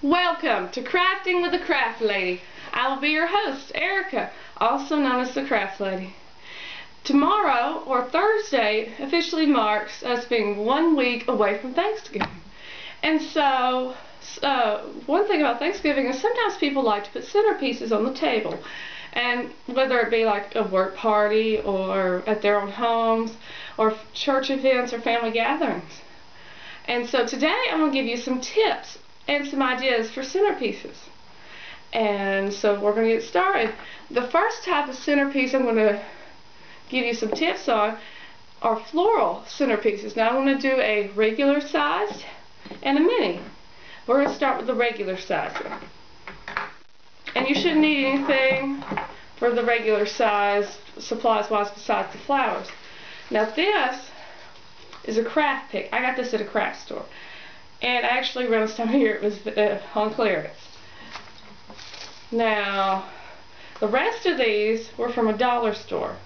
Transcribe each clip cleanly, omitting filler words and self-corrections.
Welcome to Crafting with the Craft Lady. I will be your host, Erica, also known as the Craft Lady. Tomorrow, or Thursday, officially marks us being 1 week away from Thanksgiving. And so, one thing about Thanksgiving is sometimes people like to put centerpieces on the table. And whether it be like a work party, or at their own homes, or church events, or family gatherings. And so today I'm going to give you some tips and some ideas for centerpieces. And so we're going to get started. The first type of centerpiece I'm going to give you some tips on are floral centerpieces. Now I'm going to do a regular size and a mini. We're going to start with the regular size. And you shouldn't need anything for the regular size, supplies-wise, besides the flowers. Now this is a craft pick. I got this at a craft store. And actually around this time of year it was on clearance. Now, the rest of these were from a dollar store.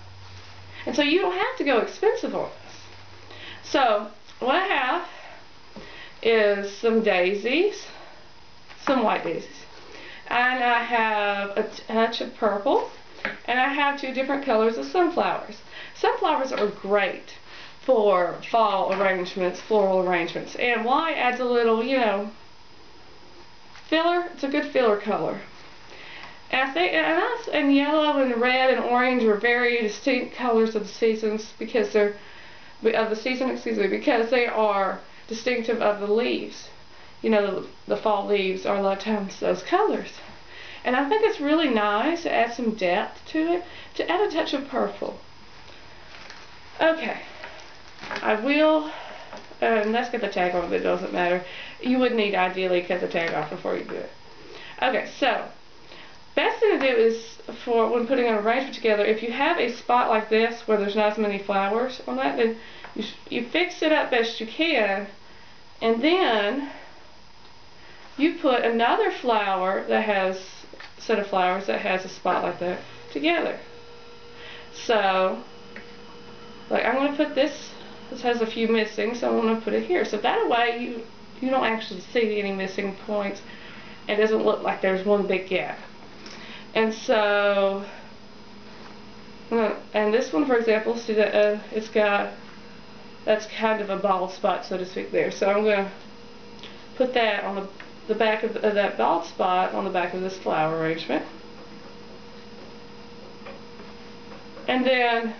And so you don't have to go expensive on this. So, what I have is some daisies, some white daisies. And I have a touch of purple. And I have 2 different colors of sunflowers. Sunflowers are great for fall arrangements, floral arrangements. And white adds a little, filler. It's a good filler color. And I think, and yellow and red and orange are very distinct colors of the seasons because they're because they are distinctive of the leaves. The fall leaves are a lot of times those colors. And I think it's really nice to add some depth to it, to add a touch of purple. Okay. I will, let's get the tag on, but it doesn't matter. You would need ideally cut the tag off before you do it. Okay, so best thing to do is for when putting an arrangement together, if you have a spot like this where there's not as many flowers on that, then you fix it up best you can, and then you put another flower that has set of flowers that has a spot like that together. So, like I'm going to put this. This has a few missing, so I'm going to put it here. So that way you don't actually see any missing points. It doesn't look like there's one big gap. And so, and this one, for example, see that that's kind of a bald spot, so to speak, there. So I'm going to put that on the back of that bald spot on the back of this flower arrangement. And then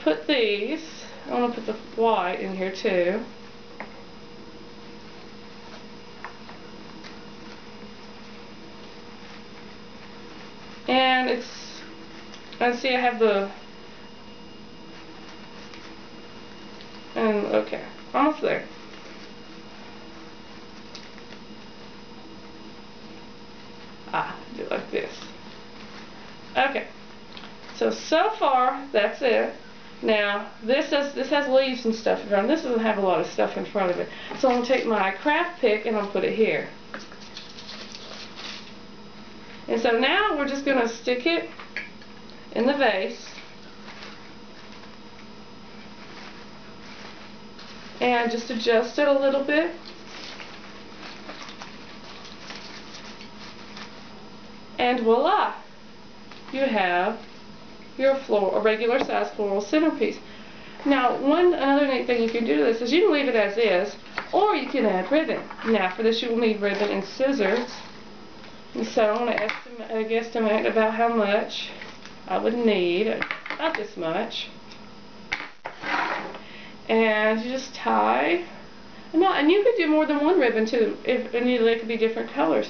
put these. I want to put the white in here too. And see I have okay, almost there. Do it like this. Okay. So far that's it. Now, this has leaves and stuff around. This doesn't have a lot of stuff in front of it. So I'm going to take my craft pick and I'll put it here. And so now we're just going to stick it in the vase. And just adjust it a little bit. And voila! You have your a regular size floral centerpiece. Now, another neat thing you can do to this is you can leave it as is, or you can add ribbon. Now, for this you will need ribbon and scissors. And so I'm going to guesstimate about how much I would need, about this much. And you just tie. And you could do more than one ribbon too, and they could be different colors.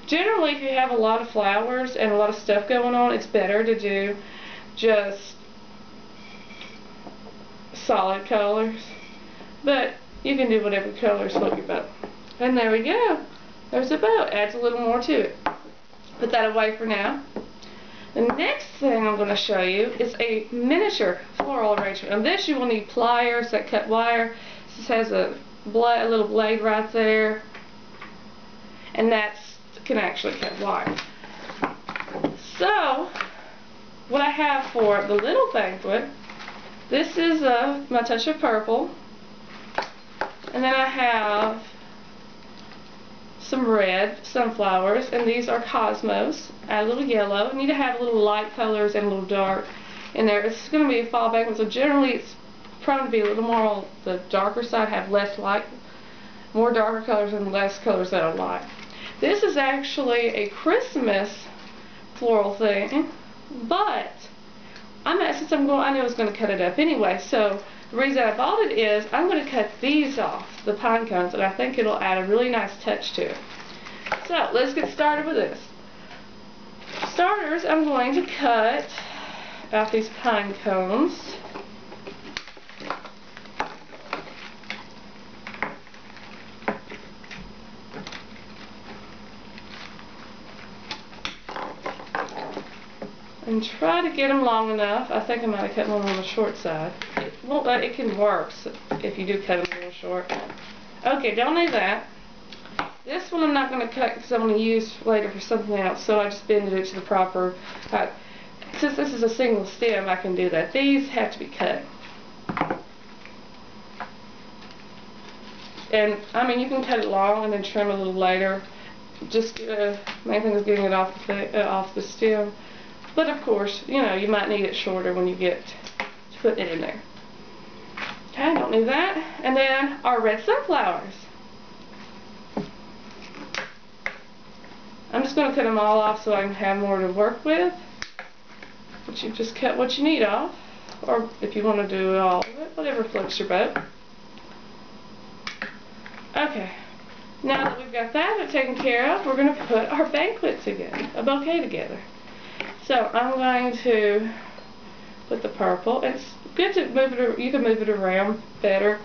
Generally, if you have a lot of flowers and a lot of stuff going on, it's better to do just solid colors. But you can do whatever colors float your boat. And there we go. There's a boat. Adds a little more to it. Put that away for now. The next thing I'm going to show you is a miniature floral arrangement. On this you will need pliers that cut wire. This has a little blade right there. And that can actually cut wire. So, what I have for the little banquet, this is my touch of purple, and then I have some red sunflowers, and these are Cosmos. Add a little yellow. You need to have a little light colors and a little dark in there. It's going to be a fall banquet, so generally it's prone to be a little more on the darker side, have less light, more darker colors and less colors that are light. This is actually a Christmas floral thing, but I know I was going to cut it up anyway, so the reason I bought it is I'm going to cut these off, the pine cones, and I think it'll add a really nice touch to it. So let's get started with this. Starters, I'm going to cut out these pine cones. And try to get them long enough. I think I might have cut one on the short side. It can work if you do cut them a little short. Okay, don't need that. This one I'm not going to cut because I'm going to use later for something else, so I just bended it to the proper height. Since this is a single stem, I can do that. These have to be cut. And, I mean, you can cut it long and then trim a little later. Just, main thing is getting it off the stem. But of course, you know, you might need it shorter when you get to put it in there. Okay, don't need that. And then our red sunflowers. I'm just going to cut them all off so I can have more to work with. But you just cut what you need off. Or if you want to do all of it, whatever floats your boat. Okay, now that we've got that taken care of, we're going to put our banquet together, a bouquet together. So I'm going to put the purple. It's good to move it. You can move it around better.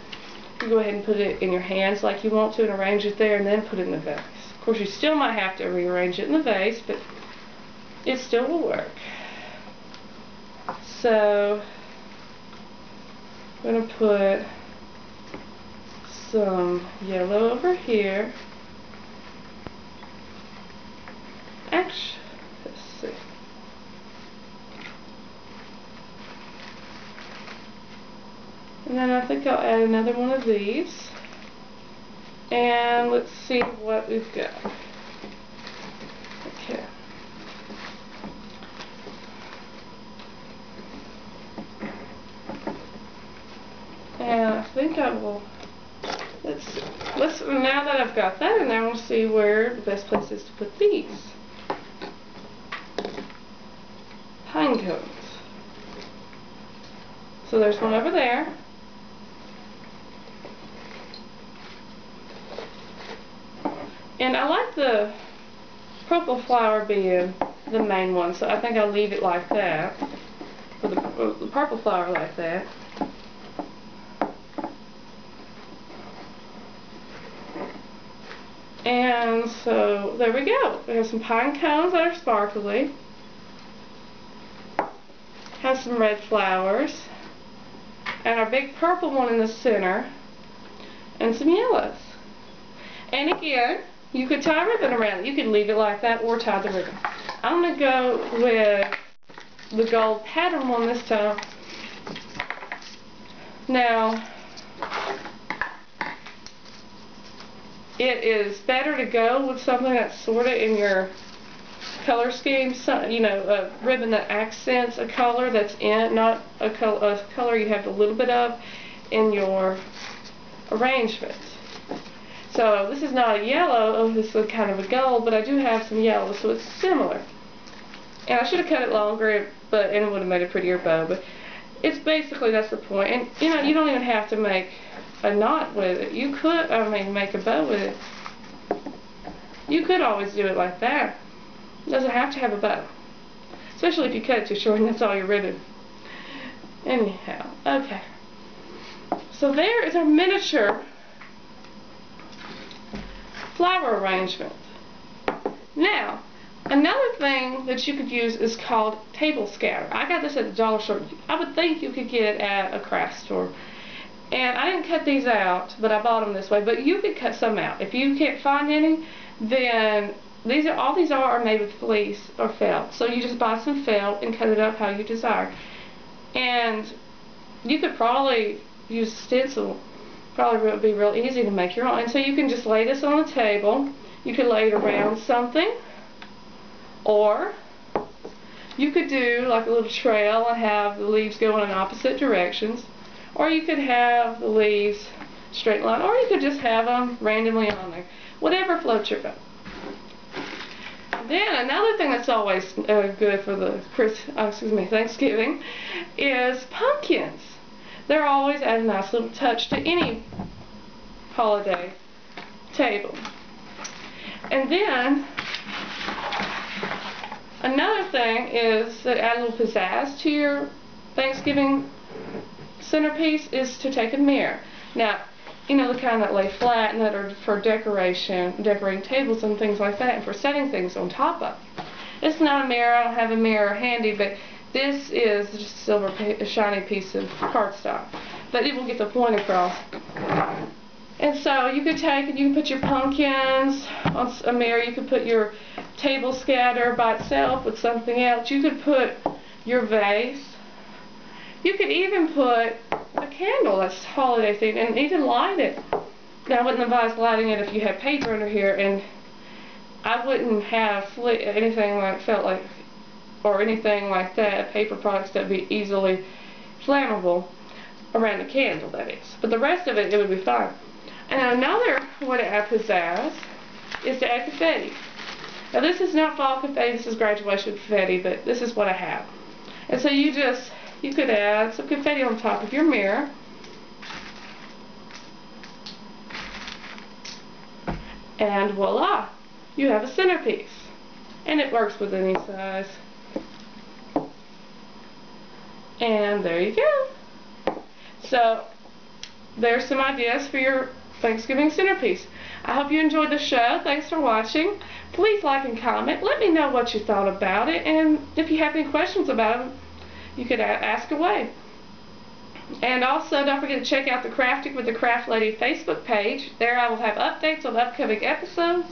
You go ahead and put it in your hands like you want to and arrange it there, and then put it in the vase. Of course, you still might have to rearrange it in the vase, but it still will work. So I'm going to put some yellow over here. Actually, let's see. And then I think I'll add another one of these. And let's see what we've got. Okay. And I think I will, now that I've got that in there, we'll see where the best place is to put these. Pine cones. So there's one over there. And I like the purple flower being the main one, so I think I'll leave it like that, with the purple flower like that. And so there we go. We have some pine cones that are sparkly. Have some red flowers. And our big purple one in the center. And some yellows. And again, you could tie ribbon around it. You could leave it like that or tie the ribbon. I'm going to go with the gold pattern one this time. Now, it is better to go with something that's sort of in your color scheme, you know, a ribbon that accents a color that's in, not a color you have a little bit of in your arrangement. So this is not a yellow, this is kind of a gold, but I do have some yellow, so it's similar. And I should have cut it longer, and it would have made a prettier bow, but it's basically, that's the point. And you know, you don't even have to make a knot with it. You could, make a bow with it. You could always do it like that. It doesn't have to have a bow. Especially if you cut it too short and that's all your ribbon. Anyhow, okay. So there is our miniature flower arrangement. Now, another thing that you could use is called table scatter. I got this at the dollar store. I would think you could get it at a craft store. And I didn't cut these out, but I bought them this way. But you could cut some out. If you can't find any, then all these are made with fleece or felt. So you just buy some felt and cut it up how you desire. And you could probably use a stencil. Probably would be real easy to make your own. And so you can just lay this on the table. You could lay it around something, or you could do like a little trail and have the leaves go in opposite directions, or you could have the leaves straight line, or you could just have them randomly on there. Whatever floats your boat. Then another thing that's always good for the Thanksgiving is pumpkins. They're always add a nice little touch to any holiday table. And then another thing is that add a little pizzazz to your Thanksgiving centerpiece is to take a mirror. Now, you know, the kind that lay flat and that are for decorating tables and things like that, and for setting things on top of. It's not a mirror. I don't have a mirror handy, but this is just a shiny piece of cardstock. But it will get the point across. And so you could take and you can put your pumpkins on a mirror. You could put your table scatter by itself with something else. You could put your vase. You could even put a candle that's holiday themed and even light it. Now, I wouldn't advise lighting it if you had paper under here, and I wouldn't have anything like that, paper products that would be easily flammable around the candle, that is. But the rest of it would be fine. And another way to add pizzazz is to add confetti. Now, this is not fall confetti, this is graduation confetti, but this is what I have. And so you could add some confetti on top of your mirror. And voila, you have a centerpiece. And it works with any size. And there you go. So, there's some ideas for your Thanksgiving centerpiece. I hope you enjoyed the show. Thanks for watching. Please like and comment. Let me know what you thought about it. And if you have any questions about it, you could ask away. And also, don't forget to check out the Crafting with the Craft Lady Facebook page. There I will have updates on upcoming episodes.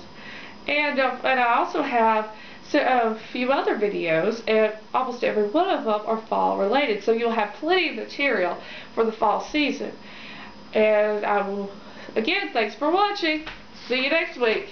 And I also have a few other videos, and almost every one of them are fall related. So you'll have plenty of material for the fall season. And I will, again, thanks for watching. See you next week.